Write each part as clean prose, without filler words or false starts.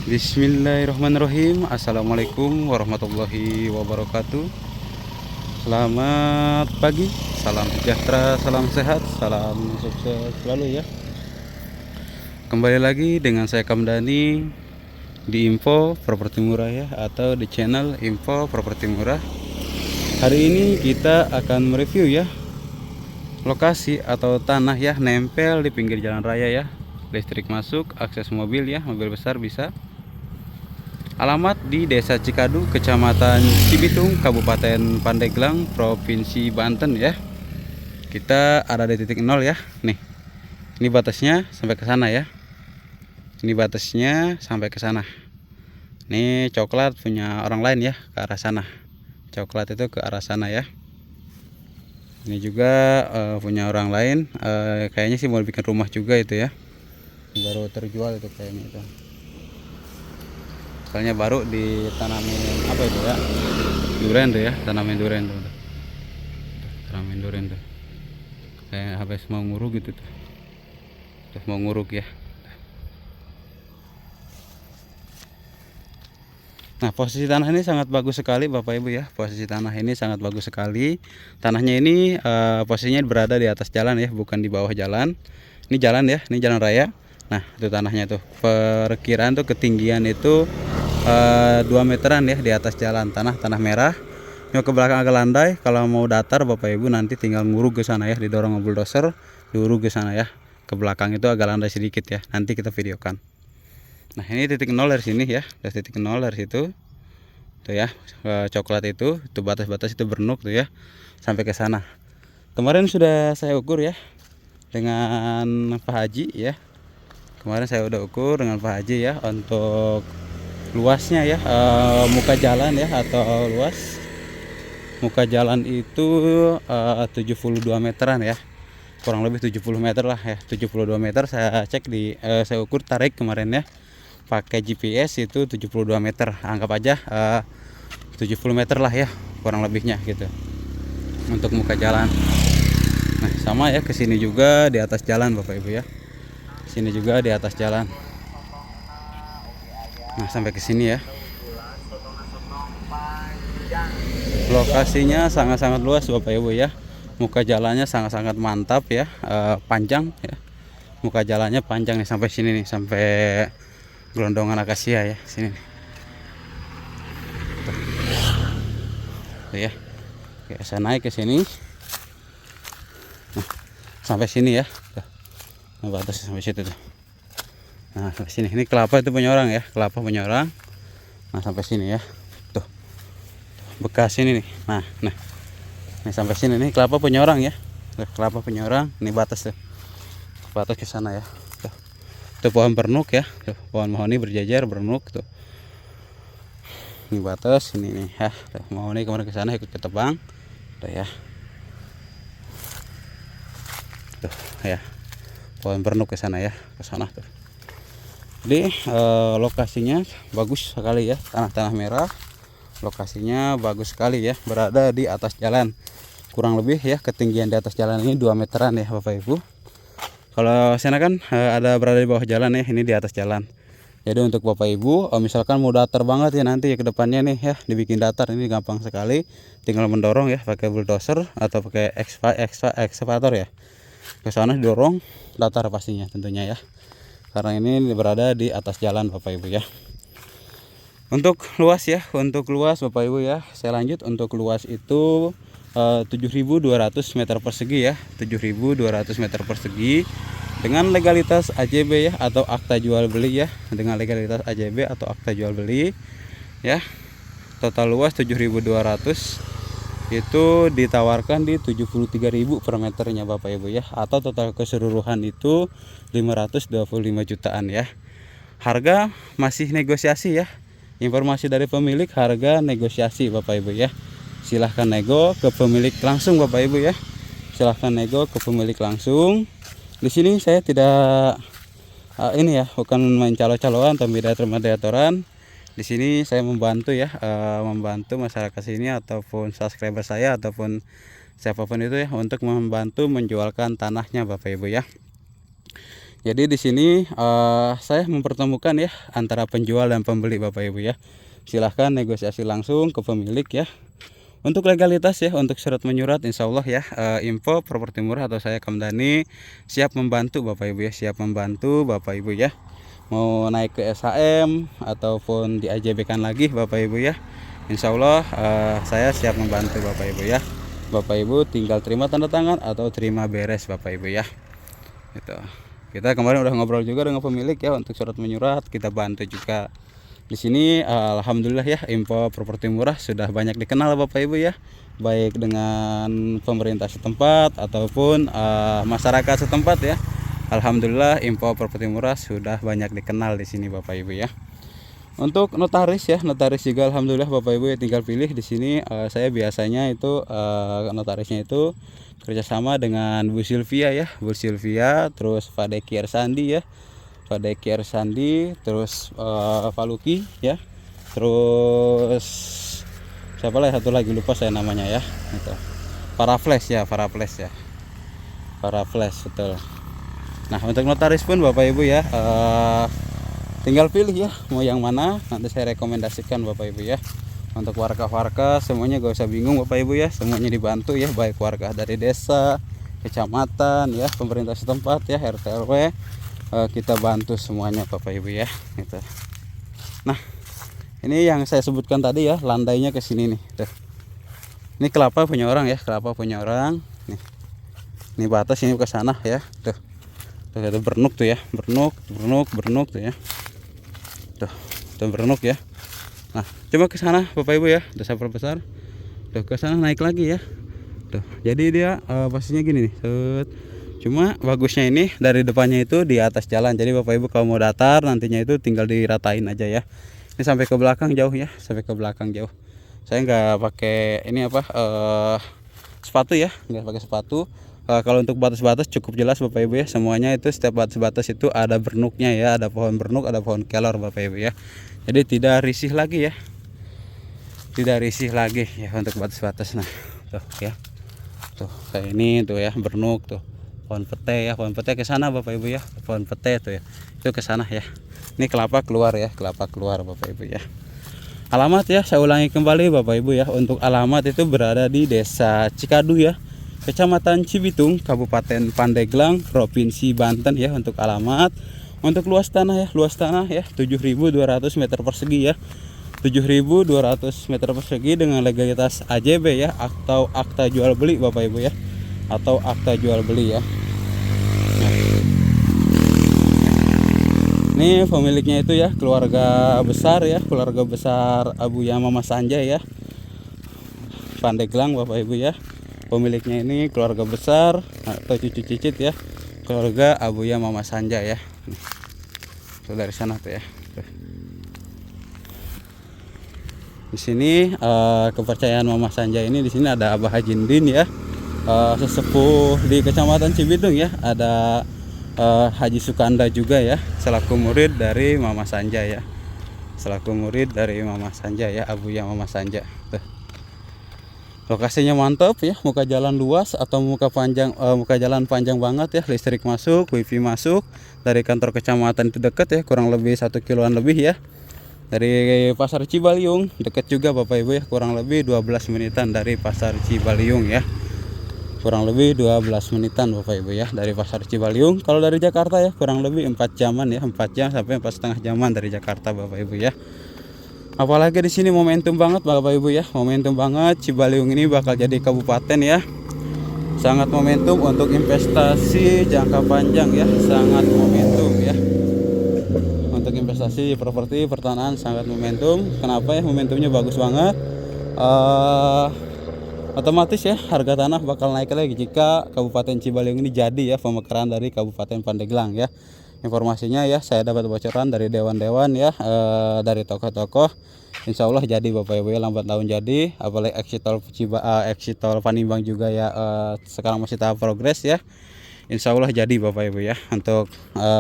Bismillahirrahmanirrahim. Assalamualaikum warahmatullahi wabarakatuh. Selamat pagi, salam sejahtera, salam sehat, salam sukses selalu ya. Kembali lagi dengan saya Kamdani di Info Properti Murah ya, atau di channel Info Properti Murah. Hari ini kita akan mereview ya lokasi atau tanah ya, nempel di pinggir jalan raya ya. Listrik masuk, akses mobil ya, mobil besar bisa. Alamat di Desa Cikadu, Kecamatan Cibitung, Kabupaten Pandeglang, Provinsi Banten ya. Kita ada di titik 0 ya. Nih. Ini batasnya sampai ke sana ya. Ini batasnya sampai ke sana. Ini coklat punya orang lain ya, ke arah sana. Coklat itu ke arah sana ya. Ini juga punya orang lain. Kayaknya sih mau bikin rumah juga itu ya. Baru terjual itu kayaknya itu. Soalnya baru ditanamin apa itu ya, duren tuh ya, tanamin duren tuh, tanamin duren tuh, kayak habis mau nguruk gitu tuh, terus mau nguruk ya. Nah, posisi tanah ini sangat bagus sekali Bapak Ibu ya. Posisi tanah ini sangat bagus sekali. Tanahnya ini posisinya berada di atas jalan ya, bukan di bawah jalan. Ini jalan ya, ini jalan raya. Nah, itu tanahnya tuh. Perkiraan tuh ketinggian itu 2 meteran ya di atas jalan, tanah merah. Yang ke belakang agak landai. Kalau mau datar Bapak Ibu nanti tinggal nguruk ke sana ya, didorong bulldozer, diuruk ke sana ya. Ke belakang itu agak landai sedikit ya. Nanti kita videokan. Nah, ini titik 0 dari sini ya. Dari titik 0 dari situ. Tuh ya, coklat itu batas-batas itu bernuk tuh ya. Sampai ke sana. Kemarin sudah saya ukur ya dengan Pak Haji ya. Kemarin saya udah ukur dengan Pak Haji ya untuk luasnya ya, muka jalan ya, atau luas muka jalan itu 72 meteran ya, kurang lebih 70 meter lah ya, 72 meter. Saya cek saya ukur tarik kemarin ya pakai GPS itu 72 meter, anggap aja 70 meter lah ya kurang lebihnya gitu untuk muka jalan. Nah, sama ya, kesini juga di atas jalan Bapak Ibu ya, sini juga di atas jalan. Nah, sampai ke sini ya. Lokasinya sangat-sangat luas Bapak Ibu ya. Muka jalannya sangat-sangat mantap ya, panjang ya. Muka jalannya panjang nih sampai sini nih, sampai gelondongan akasia ya, sini nih. Tuh ya. Oke, saya naik ke sini. Nah, sampai sini ya. Tuh. Nah, batas sampai situ tuh. Nah, sampai sini. Ini kelapa itu punya orang ya, kelapa punya orang. Nah, sampai sini ya. Tuh. Bekas ini nih. Nah. Ini sampai sini nih, kelapa punya orang ya. Tuh, kelapa punya orang. Ini batas tuh. Batas ke sana ya. Tuh. Tuh pohon bernuk ya. Tuh, pohon mahoni berjajar bernuk tuh. Ini batas ini nih ya. Tuh, mahoni kemarin ke sana ikut ketebang. Tuh ya. Tuh ya. Pohon bernuk ke sana ya, ke sana tuh. Jadi lokasinya bagus sekali ya, tanah merah. Lokasinya bagus sekali ya, berada di atas jalan. Kurang lebih ya, ketinggian di atas jalan ini 2 meteran ya Bapak Ibu. Kalau sana kan ada berada di bawah jalan ya, ini di atas jalan. Jadi untuk Bapak Ibu misalkan mau datar banget ya nanti ya ke depannya nih ya, dibikin datar ini gampang sekali. Tinggal mendorong ya pakai bulldozer atau pakai ekskavator ya. Ke sana didorong, datar pastinya tentunya ya. Karena ini berada di atas jalan Bapak Ibu ya. Untuk luas ya, untuk luas Bapak Ibu ya, saya lanjut. Untuk luas itu 7.200 meter persegi ya, 7.200 meter persegi dengan legalitas AJB ya, atau akta jual beli ya, dengan legalitas AJB atau akta jual beli ya. Total luas 7.200 itu ditawarkan di 73.000 per meternya Bapak Ibu ya, atau total keseluruhan itu 525 jutaan ya. Harga masih negosiasi ya. Informasi dari pemilik, harga negosiasi Bapak Ibu ya. Silahkan nego ke pemilik langsung Bapak Ibu ya. Silahkan nego ke pemilik langsung. Di sini saya tidak ini ya, bukan main calo-caloan atau mediatoran. Di sini saya membantu ya, membantu masyarakat sini ataupun subscriber saya ataupun siapapun itu ya, untuk membantu menjualkan tanahnya Bapak Ibu ya. Jadi di sini saya mempertemukan ya antara penjual dan pembeli Bapak Ibu ya. Silahkan negosiasi langsung ke pemilik ya. Untuk legalitas ya, untuk surat menyurat insya Allah ya, Info Properti Murah atau saya Kamdani siap membantu Bapak Ibu ya, siap membantu Bapak Ibu ya. Mau naik ke SHM ataupun di AJB-kan lagi Bapak Ibu ya. Insya Allah saya siap membantu Bapak Ibu ya. Bapak Ibu tinggal terima tanda tangan atau terima beres Bapak Ibu ya. Gitu. Kita kemarin udah ngobrol juga dengan pemilik ya untuk surat menyurat, kita bantu juga. Di sini alhamdulillah ya, Info Properti Murah sudah banyak dikenal Bapak Ibu ya, baik dengan pemerintah setempat ataupun masyarakat setempat ya. Alhamdulillah Info Properti Murah sudah banyak dikenal di sini Bapak Ibu ya. Untuk notaris ya, notaris juga alhamdulillah Bapak Ibu ya, tinggal pilih di sini. Saya biasanya itu notarisnya itu kerjasama dengan Bu Sylvia ya, Bu Sylvia, terus Pak Deki Ersandi ya, Pak Deki Ersandi, terus Pak Luki ya, terus siapa lagi satu lagi lupa saya namanya ya, itu Paraflash ya, Paraflash ya, Paraflash betul. Nah untuk notaris pun Bapak Ibu ya, tinggal pilih ya mau yang mana, nanti saya rekomendasikan Bapak Ibu ya. Untuk warga-warga semuanya gak usah bingung Bapak Ibu ya, semuanya dibantu ya, baik warga dari desa, kecamatan ya, pemerintah setempat ya, RT RW, kita bantu semuanya Bapak Ibu ya gitu. Nah ini yang saya sebutkan tadi ya, landainya ke sini nih tuh. Ini kelapa punya orang ya, kelapa punya orang nih. Ini batas ini ke sana ya tuh. Tuh ada bernuk tuh ya, bernuk tuh ya. Tuh bernuk ya. Nah coba ke sana Bapak Ibu ya, udah saya perbesar. Tuh ke sana naik lagi ya. Tuh jadi dia pastinya gini nih. Cuma bagusnya ini dari depannya itu di atas jalan. Jadi Bapak Ibu kalau mau datar nantinya itu tinggal diratain aja ya. Ini sampai ke belakang jauh ya, sampai ke belakang jauh. Saya nggak pakai ini apa sepatu ya, nggak pakai sepatu. Kalau untuk batas-batas cukup jelas Bapak Ibu ya, semuanya itu setiap batas-batas itu ada bernuknya ya, ada pohon bernuk, ada pohon kelor Bapak Ibu ya. Jadi tidak risih lagi ya, tidak risih lagi ya untuk batas-batas. Nah tuh ya, tuh kayak ini tuh ya bernuk tuh. Pohon pete ya, pohon pete ke sana Bapak Ibu ya, pohon pete tuh ya, itu ke sana ya. Ini kelapa keluar ya, kelapa keluar Bapak Ibu ya. Alamat ya, saya ulangi kembali Bapak Ibu ya, untuk alamat itu berada di Desa Cikadu ya, Kecamatan Cibitung, Kabupaten Pandeglang, Provinsi Banten ya untuk alamat. Untuk luas tanah ya 7.200 meter persegi ya, 7.200 meter persegi dengan legalitas AJB ya, atau akta jual beli Bapak Ibu ya, atau akta jual beli ya. Ini pemiliknya itu ya keluarga besar ya, keluarga besar Abuya Mama Sanja ya, Pandeglang Bapak Ibu ya. Pemiliknya ini keluarga besar atau cucu cicit ya, keluarga Abuya Mama Sanja ya. Tuh dari sana tuh ya. Tuh. Di sini kepercayaan Mama Sanja ini, di sini ada Abah Hajindin ya, sesepuh di Kecamatan Cibitung ya. Ada Haji Sukanda juga ya, selaku murid dari Mama Sanja ya, selaku murid dari Mama Sanja ya, Abuya Mama Sanja. Tuh. Lokasinya mantap ya, muka jalan luas atau muka jalan panjang banget ya, listrik masuk, wifi masuk, dari kantor kecamatan itu dekat ya, kurang lebih 1 kiloan lebih ya. Dari Pasar Cibaliung dekat juga Bapak Ibu ya, kurang lebih 12 menitan dari Pasar Cibaliung ya. Kurang lebih 12 menitan Bapak Ibu ya dari Pasar Cibaliung. Kalau dari Jakarta ya kurang lebih 4 jaman ya, 4 jam sampai 4,5 jaman dari Jakarta Bapak Ibu ya. Apalagi di sini momentum banget Bapak Ibu ya, momentum banget. Cibaliung ini bakal jadi kabupaten ya. Sangat momentum untuk investasi jangka panjang ya, sangat momentum ya. Untuk investasi properti pertanahan sangat momentum. Kenapa ya? Momentumnya bagus banget. Otomatis ya harga tanah bakal naik lagi jika Kabupaten Cibaliung ini jadi ya pemekaran dari Kabupaten Pandeglang ya. Informasinya ya saya dapat bocoran dari dewan-dewan ya, dari tokoh-tokoh. Insya Allah jadi Bapak Ibu ya, lambat laun jadi. Apalagi exit tol Panimbang juga ya, sekarang masih tahap progres ya. Insya Allah jadi Bapak Ibu ya untuk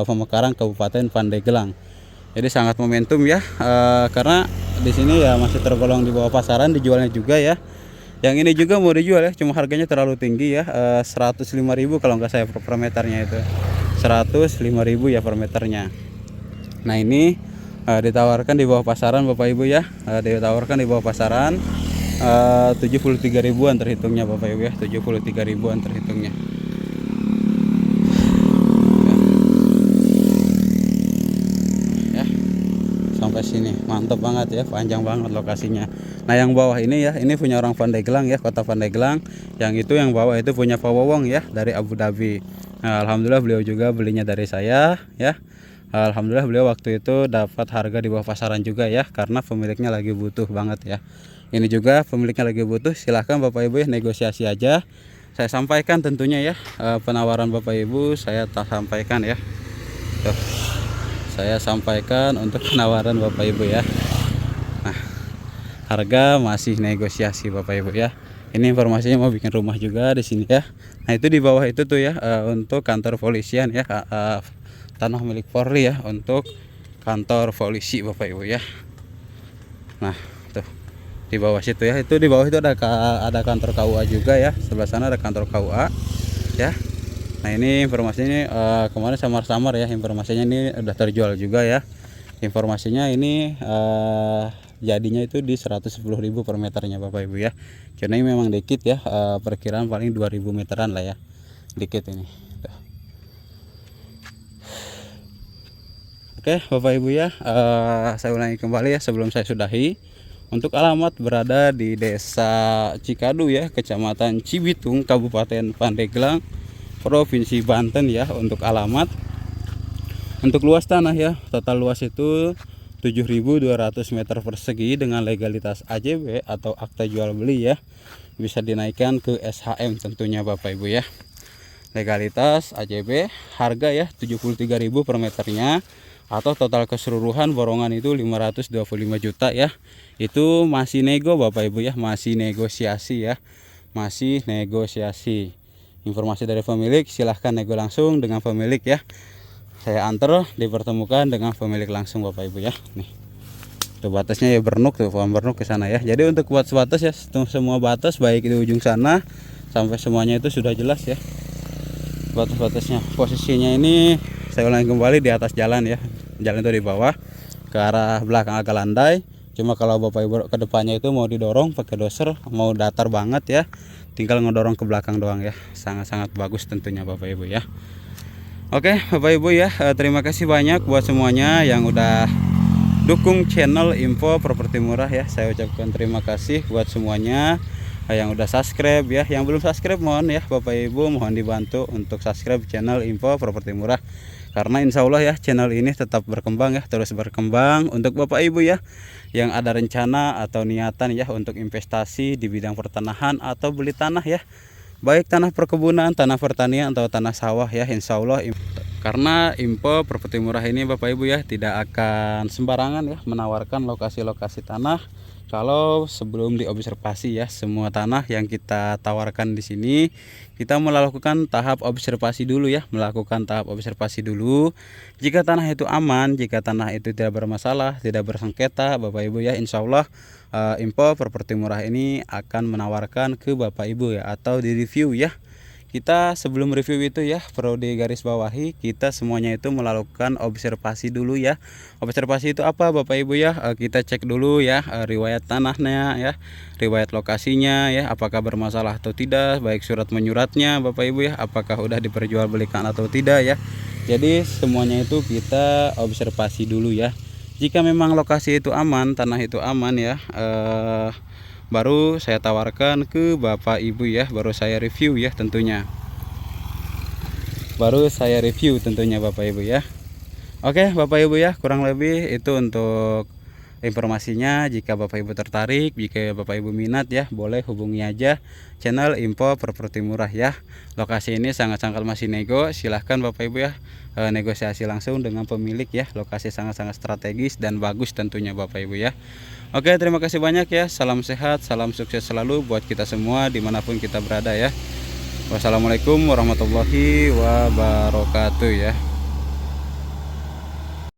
pemekaran Kabupaten Pandeglang. Jadi sangat momentum ya, karena di sini ya masih tergolong di bawah pasaran, dijualnya juga ya. Yang ini juga mau dijual ya, cuma harganya terlalu tinggi ya, 105.000 kalau nggak saya per meternya itu. 105.000 ya per meternya. Nah ini ditawarkan di bawah pasaran Bapak Ibu ya, ditawarkan di bawah pasaran 73 ribuan terhitungnya Bapak Ibu ya, 73 ribuan terhitungnya. Ya, sampai sini mantap banget ya, panjang banget lokasinya. Nah yang bawah ini ya, ini punya orang Pandeglang ya, kota Pandeglang. Yang itu yang bawah itu punya Pak Wowong ya, dari Abu Dhabi. Nah, alhamdulillah beliau juga belinya dari saya ya. Alhamdulillah beliau waktu itu dapat harga di bawah pasaran juga ya, karena pemiliknya lagi butuh banget ya. Ini juga pemiliknya lagi butuh, silahkan Bapak Ibu ya negosiasi aja. Saya sampaikan tentunya ya, penawaran Bapak Ibu saya sampaikan ya. Tuh, saya sampaikan untuk penawaran Bapak Ibu ya. Nah, harga masih negosiasi Bapak Ibu ya. Ini informasinya mau bikin rumah juga di sini ya. Nah itu di bawah itu tuh ya, untuk kantor polisian ya, tanah milik Polri ya, untuk kantor polisi Bapak Ibu ya. Nah tuh di bawah situ ya, itu di bawah itu ada kantor KUA juga ya, sebelah sana ada kantor KUA ya. Nah ini informasinya kemarin samar-samar ya, informasinya ini udah terjual juga ya. Informasinya ini jadinya itu di 110.000 per meternya Bapak Ibu ya. Karena ini memang dikit ya, perkiraan paling 2000 meteran lah ya, dikit ini. Oke Bapak Ibu ya, saya ulangi kembali ya sebelum saya sudahi. Untuk alamat berada di Desa Cikadu ya, Kecamatan Cibitung, Kabupaten Pandeglang, Provinsi Banten ya. Untuk alamat, untuk luas tanah ya, total luas itu 7.200 meter persegi dengan legalitas AJB atau akta jual beli ya. Bisa dinaikkan ke SHM tentunya Bapak Ibu ya. Legalitas AJB, harga ya 73.000 per meternya, atau total keseluruhan borongan itu 525 juta ya. Itu masih nego Bapak Ibu ya, masih negosiasi ya, masih negosiasi. Informasi dari pemilik, silahkan nego langsung dengan pemilik ya. Saya antar dipertemukan dengan pemilik langsung Bapak Ibu ya. Nih tuh batasnya ya, bernuk tuh, pohon bernuk ke sana ya. Jadi untuk buat batas ya, semua batas baik di ujung sana sampai semuanya itu sudah jelas ya batas-batasnya. Posisinya ini saya ulangi kembali di atas jalan ya, jalan itu di bawah ke arah belakang agak landai. Cuma kalau Bapak Ibu ke depannya itu mau didorong pakai doser, mau datar banget ya, tinggal ngedorong ke belakang doang ya. Sangat-sangat bagus tentunya Bapak Ibu ya. Oke Bapak Ibu ya, terima kasih banyak buat semuanya yang udah dukung channel Info Properti Murah ya. Saya ucapkan terima kasih buat semuanya yang udah subscribe ya. Yang belum subscribe mohon ya Bapak Ibu, mohon dibantu untuk subscribe channel Info Properti Murah. Karena insya Allah ya channel ini tetap berkembang ya, terus berkembang. Untuk Bapak Ibu ya yang ada rencana atau niatan ya untuk investasi di bidang pertanahan atau beli tanah ya, baik tanah perkebunan, tanah pertanian atau tanah sawah ya, insya Allah. Karena Info Properti Murah ini Bapak Ibu ya tidak akan sembarangan ya menawarkan lokasi-lokasi tanah kalau sebelum diobservasi ya. Semua tanah yang kita tawarkan di sini kita melakukan tahap observasi dulu ya, melakukan tahap observasi dulu. Jika tanah itu aman, jika tanah itu tidak bermasalah, tidak bersengketa Bapak Ibu ya, insya Allah Info Properti Murah ini akan menawarkan ke Bapak Ibu ya, atau di review ya. Kita sebelum review itu ya perlu digaris bawahi, kita semuanya itu melakukan observasi dulu ya. Observasi itu apa Bapak Ibu ya, kita cek dulu ya riwayat tanahnya ya, riwayat lokasinya ya, apakah bermasalah atau tidak, baik surat menyuratnya Bapak Ibu ya, apakah udah diperjualbelikan atau tidak ya. Jadi semuanya itu kita observasi dulu ya. Jika memang lokasi itu aman, tanah itu aman ya, baru saya tawarkan ke Bapak Ibu ya, baru saya review ya tentunya. Baru saya review tentunya Bapak Ibu ya. Oke Bapak Ibu ya, kurang lebih itu untuk informasinya. Jika Bapak Ibu tertarik, jika Bapak Ibu minat ya, boleh hubungi aja channel Info Properti Murah ya. Lokasi ini sangat-sangat masih nego, silahkan Bapak Ibu ya negosiasi langsung dengan pemilik ya. Lokasi sangat-sangat strategis dan bagus tentunya Bapak Ibu ya. Oke, terima kasih banyak ya. Salam sehat, salam sukses selalu buat kita semua dimanapun kita berada ya. Wassalamualaikum warahmatullahi wabarakatuh ya.